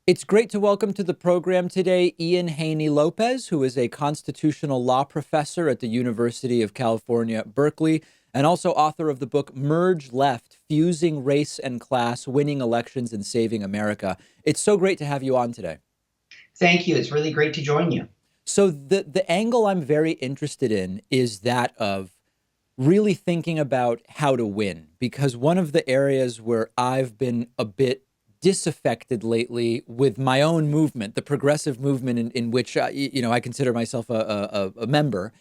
It's great to welcome to the program today Ian Haney Lopez, who is a constitutional law professor at the University of California, Berkeley, and also author of the book Merge Left: Fusing Race and Class, Winning Elections and Saving America. It's so great to have you on today. Thank you. It's really great to join you. So the angle I'm very interested in is that of really thinking about how to win, because one of the areas where I've been a bit disaffected lately with my own movement, the progressive movement in which I consider myself a member,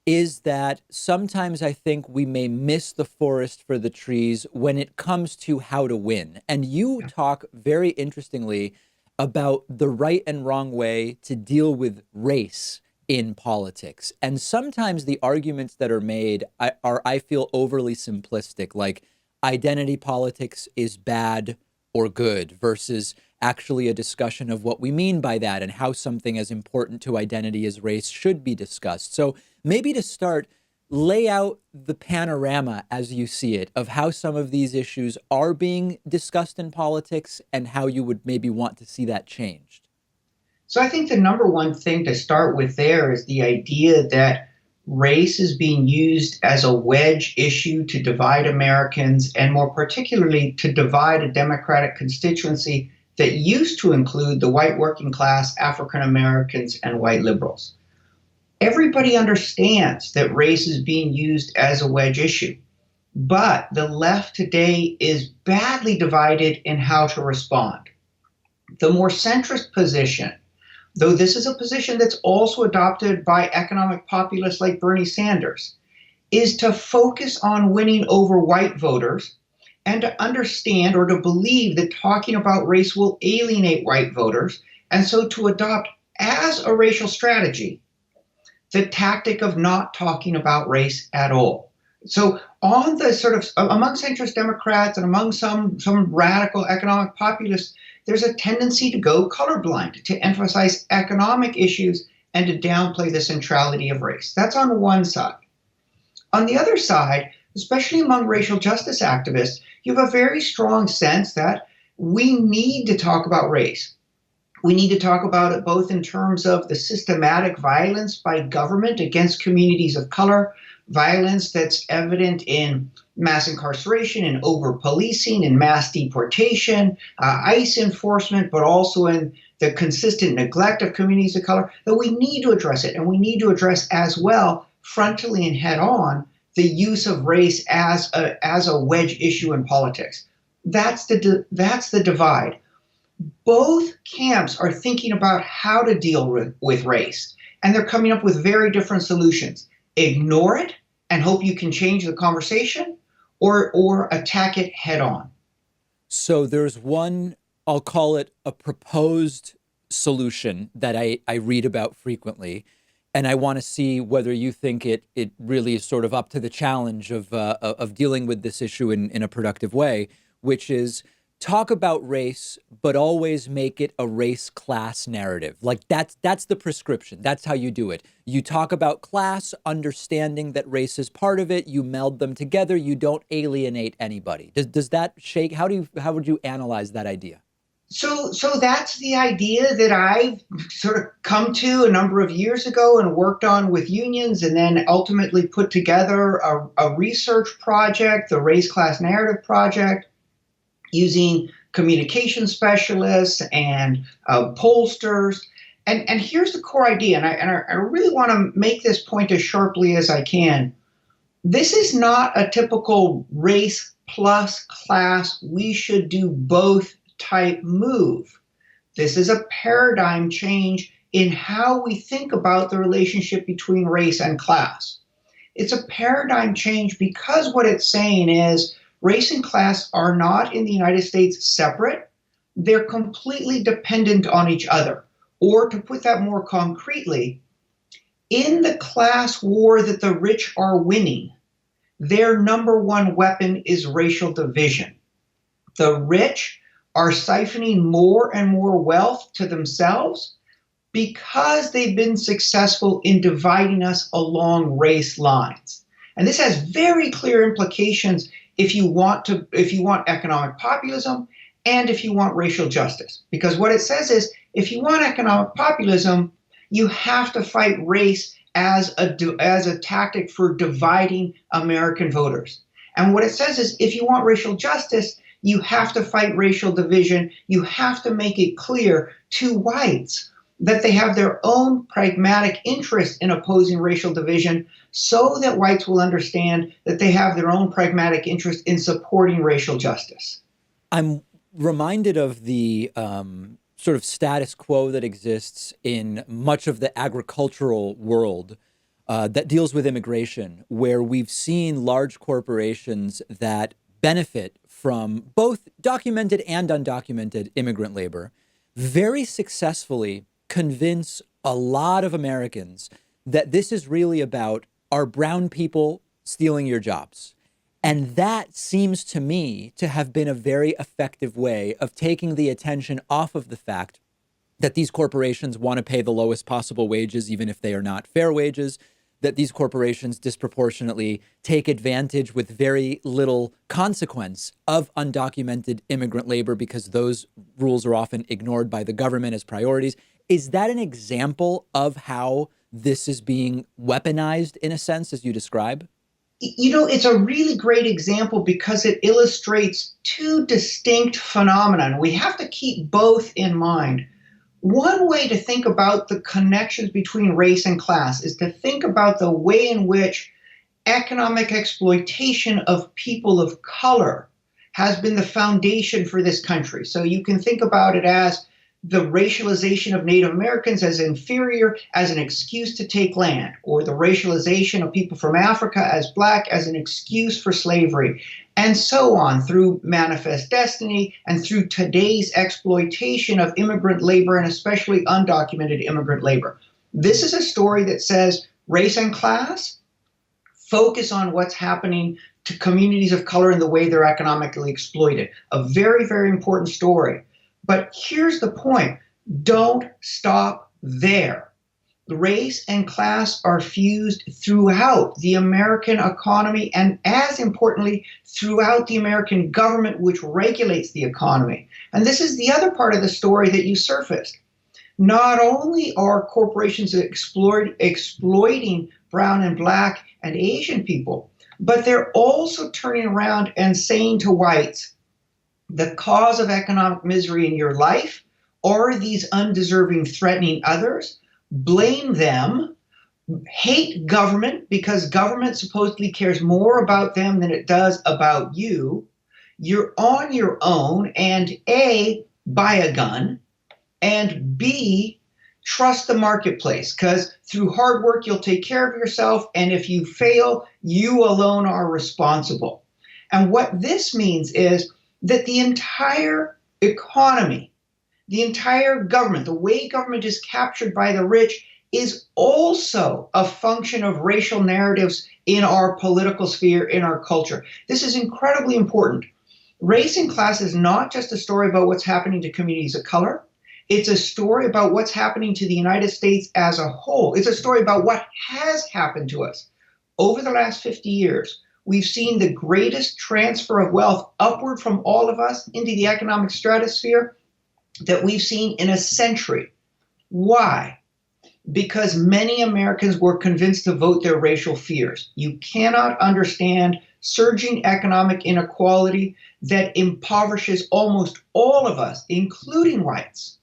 is that sometimes I think we may miss the forest for the trees when it comes to how to win. And you talk very interestingly about the right and wrong way to deal with race in politics. And sometimes the arguments that are made are, I feel, overly simplistic, like identity politics is bad or good versus actually a discussion of what we mean by that and how something as important to identity as race should be discussed. So maybe to start, lay out the panorama as you see it of how some of these issues are being discussed in politics and how you would maybe want to see that changed. So I think the number one thing to start with there is the idea that race is being used as a wedge issue to divide Americans, and more particularly to divide a Democratic constituency that used to include the white working class, African Americans, and white liberals. Everybody understands that race is being used as a wedge issue, but the left today is badly divided in how to respond. The more centrist position, though this is a position that's also adopted by economic populists like Bernie Sanders, is to focus on winning over white voters and to understand or to believe that talking about race will alienate white voters, and so to adopt as a racial strategy the tactic of not talking about race at all. So on the sort of among centrist Democrats and among some radical economic populists, there's a tendency to go colorblind, to emphasize economic issues and to downplay the centrality of race. That's on one side. On the other side, especially among racial justice activists, you have a very strong sense that we need to talk about race. We need to talk about it both in terms of the systematic violence by government against communities of color, violence that's evident in mass incarceration and over-policing and mass deportation, ICE enforcement, but also in the consistent neglect of communities of color, that we need to address it. And we need to address as well, frontally and head-on, the use of race as a wedge issue in politics. That's the divide. Both camps are thinking about how to deal with race, and they're coming up with very different solutions. Ignore it and hope you can change the conversation, or attack it head on. So there's one, I'll call it a proposed solution that I read about frequently. And I want to see whether you think it really is sort of up to the challenge of dealing with this issue in a productive way, which is talk about race, but always make it a race class narrative. Like that's the prescription. That's how you do it. You talk about class, understanding that race is part of it. You meld them together. You don't alienate anybody. Does that shake? How would you analyze that idea? So that's the idea that I've sort of come to a number of years ago and worked on with unions, and then ultimately put together a research project, the Race Class Narrative Project, using communication specialists and pollsters. And here's the core idea, and I really want to make this point as sharply as I can. This is not a typical race plus class, we should do both type move. This is a paradigm change in how we think about the relationship between race and class. It's a paradigm change because what it's saying is race and class are not in the United States separate. They're completely dependent on each other. Or to put that more concretely, in the class war that the rich are winning, their number one weapon is racial division. The rich are siphoning more and more wealth to themselves because they've been successful in dividing us along race lines. And this has very clear implications if you want economic populism and if you want racial justice. Because what it says is if you want economic populism, you have to fight race as a tactic for dividing American voters. And what it says is if you want racial justice, you have to fight racial division. You have to make it clear to whites that they have their own pragmatic interest in opposing racial division so that whites will understand that they have their own pragmatic interest in supporting racial justice. I'm reminded of the sort of status quo that exists in much of the agricultural world that deals with immigration, where we've seen large corporations that benefit from both documented and undocumented immigrant labor very successfully convince a lot of Americans that this is really about our brown people stealing your jobs. And that seems to me to have been a very effective way of taking the attention off of the fact that these corporations want to pay the lowest possible wages, even if they are not fair wages, that these corporations disproportionately take advantage with very little consequence of undocumented immigrant labor because those rules are often ignored by the government as priorities. Is that an example of how this is being weaponized in a sense, as you describe? You know, it's a really great example because it illustrates two distinct phenomena. We have to keep both in mind. One way to think about the connections between race and class is to think about the way in which economic exploitation of people of color has been the foundation for this country. So you can think about it as the racialization of Native Americans as inferior as an excuse to take land, or the racialization of people from Africa as black as an excuse for slavery, and so on through manifest destiny and through today's exploitation of immigrant labor and especially undocumented immigrant labor. This is a story that says race and class focus on what's happening to communities of color and the way they're economically exploited. A very, very important story. But here's the point. Don't stop there. Race and class are fused throughout the American economy and, as importantly, throughout the American government, which regulates the economy. And this is the other part of the story that you surfaced. Not only are corporations exploiting brown and black and Asian people, but they're also turning around and saying to whites, the cause of economic misery in your life are these undeserving, threatening others. Blame them. Hate government because government supposedly cares more about them than it does about you. You're on your own, and A, buy a gun, and B, trust the marketplace, because through hard work you'll take care of yourself, and if you fail, you alone are responsible. And what this means is that the entire economy, the entire government, the way government is captured by the rich is also a function of racial narratives in our political sphere, in our culture. This is incredibly important. Race and class is not just a story about what's happening to communities of color. It's a story about what's happening to the United States as a whole. It's a story about what has happened to us over the last 50 years. We've seen the greatest transfer of wealth upward from all of us into the economic stratosphere that we've seen in a century. Why? Because many Americans were convinced to vote their racial fears. You cannot understand surging economic inequality that impoverishes almost all of us, including whites,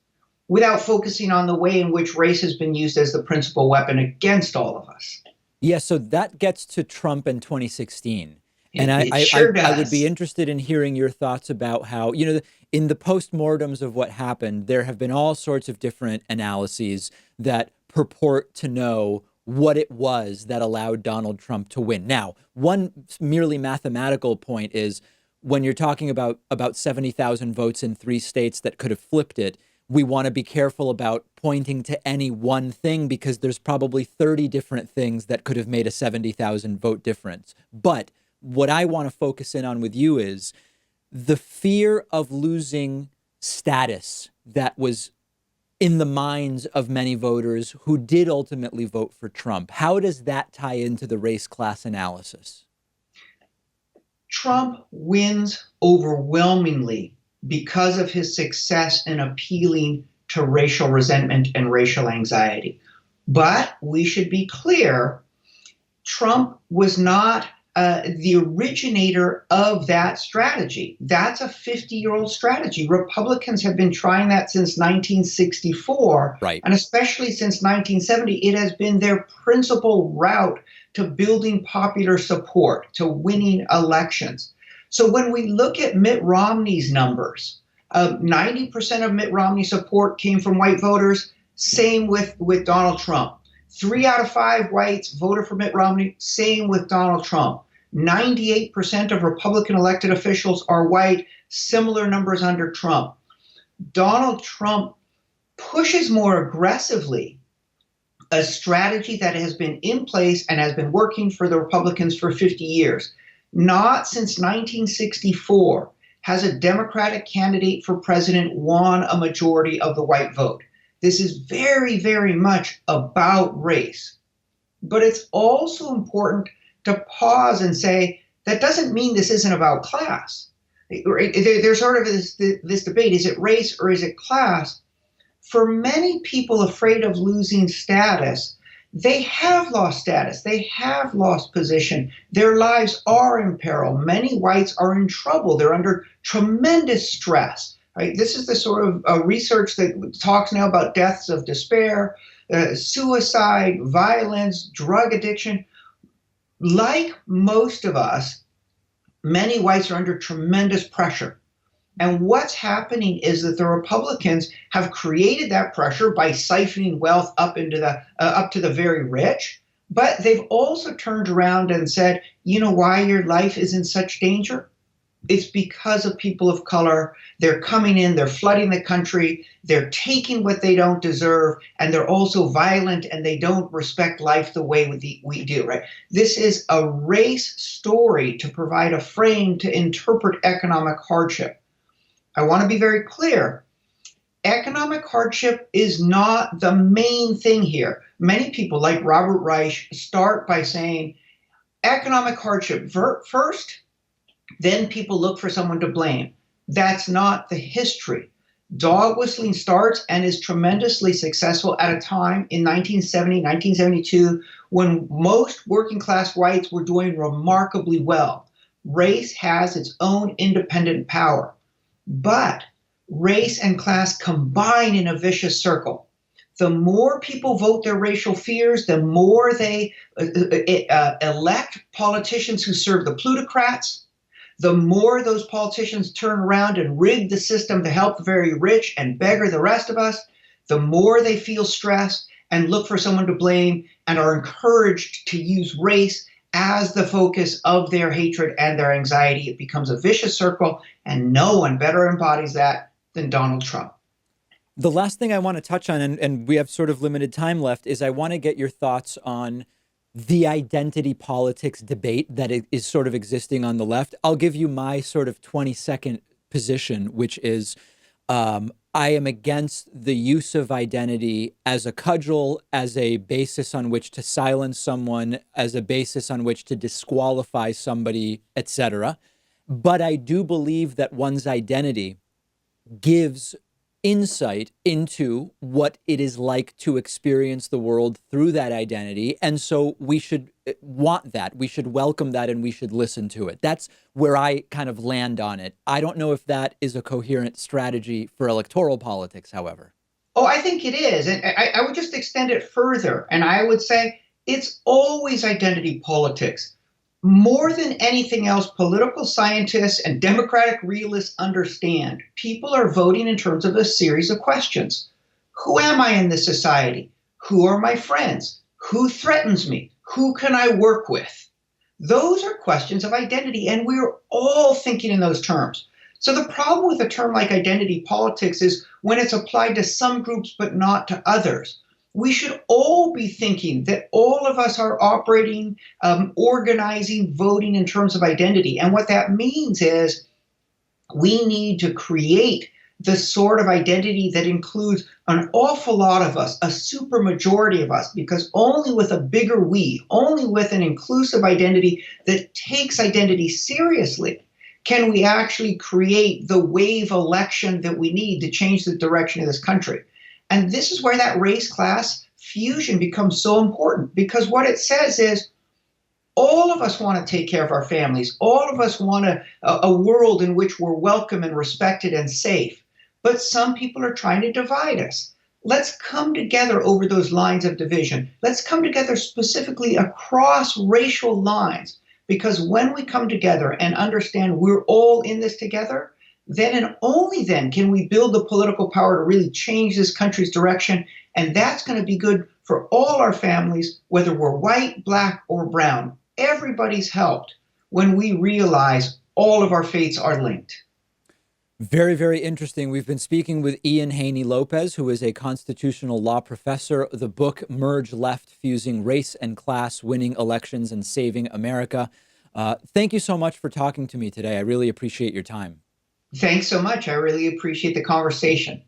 without focusing on the way in which race has been used as the principal weapon against all of us. Yeah, so that gets to Trump in 2016. And It sure I would be does. interested in hearing your thoughts about how, in the postmortems of what happened, there have been all sorts of different analyses that purport to know what it was that allowed Donald Trump to win. Now, one merely mathematical point is when you're talking about 70,000 votes in 3 states that could have flipped it, we want to be careful about pointing to any one thing because there's probably 30 different things that could have made a 70,000 vote difference. But what I want to focus in on with you is the fear of losing status that was in the minds of many voters who did ultimately vote for Trump. How does that tie into the race class analysis? Trump wins overwhelmingly because of his success in appealing to racial resentment and racial anxiety. But we should be clear, Trump was not the originator of that strategy. That's a 50-year-old strategy. Republicans have been trying that since 1964, Right. and especially since 1970. It has been their principal route to building popular support, to winning elections. So when we look at Mitt Romney's numbers, 90% of Mitt Romney's support came from white voters. Same with Donald Trump. 3 out of 5 whites voted for Mitt Romney. Same with Donald Trump. 98% of Republican elected officials are white. Similar numbers under Trump. Donald Trump pushes more aggressively a strategy that has been in place and has been working for the Republicans for 50 years. Not since 1964 has a Democratic candidate for president won a majority of the white vote. This is very, very much about race. But it's also important to pause and say, that doesn't mean this isn't about class. There's sort of this debate, is it race or is it class? For many people afraid of losing status, they have lost status. They have lost position. Their lives are in peril. Many whites are in trouble. They're under tremendous stress. Right? This is the sort of research that talks now about deaths of despair, suicide, violence, drug addiction. Like most of us, many whites are under tremendous pressure. And what's happening is that the Republicans have created that pressure by siphoning wealth up to the very rich. But they've also turned around and said, you know why your life is in such danger? It's because of people of color. They're coming in, they're flooding the country, they're taking what they don't deserve, and they're also violent and they don't respect life the way we do, right? This is a race story to provide a frame to interpret economic hardship. I want to be very clear. Economic hardship is not the main thing here. Many people, like Robert Reich, start by saying economic hardship first, then people look for someone to blame. That's not the history. Dog whistling starts and is tremendously successful at a time in 1970, 1972, when most working class whites were doing remarkably well. Race has its own independent power. But race and class combine in a vicious circle. The more people vote their racial fears, the more they elect politicians who serve the plutocrats, the more those politicians turn around and rig the system to help the very rich and beggar the rest of us, the more they feel stressed and look for someone to blame and are encouraged to use race as the focus of their hatred and their anxiety. It becomes a vicious circle, and no one better embodies that than Donald Trump. The last thing I want to touch on, and we have sort of limited time left, is I want to get your thoughts on the identity politics debate that is sort of existing on the left. I'll give you my sort of 20-second position, which is I am against the use of identity as a cudgel, as a basis on which to silence someone, as a basis on which to disqualify somebody, etc. But I do believe that one's identity gives insight into what it is like to experience the world through that identity. And so we should want that. We should welcome that and we should listen to it. That's where I kind of land on it. I don't know if that is a coherent strategy for electoral politics, however. Oh, I think it is. And I would just extend it further. And I would say it's always identity politics. More than anything else, political scientists and democratic realists understand people are voting in terms of a series of questions. Who am I in this society? Who are my friends? Who threatens me? Who can I work with? Those are questions of identity, and we're all thinking in those terms. So the problem with a term like identity politics is when it's applied to some groups but not to others. We should all be thinking that all of us are operating, organizing, voting in terms of identity. And what that means is we need to create the sort of identity that includes an awful lot of us, a supermajority of us, because only with a bigger we, only with an inclusive identity that takes identity seriously, Can we actually create the wave election that we need to change the direction of this country? And this is where that race class fusion becomes so important, because what it says is all of us want to take care of our families. All of us want a world in which we're welcome and respected and safe. But some people are trying to divide us. Let's come together over those lines of division. Let's come together specifically across racial lines. Because when we come together and understand we're all in this together, then and only then can we build the political power to really change this country's direction. And that's going to be good for all our families, whether we're white, black, or brown. Everybody's helped when we realize all of our fates are linked. Very, very interesting. We've been speaking with Ian Haney Lopez, who is a constitutional law professor. The book Merge Left, Fusing Race and Class, Winning Elections and Saving America. Thank you so much for talking to me today. I really appreciate your time. Thanks so much. I really appreciate the conversation.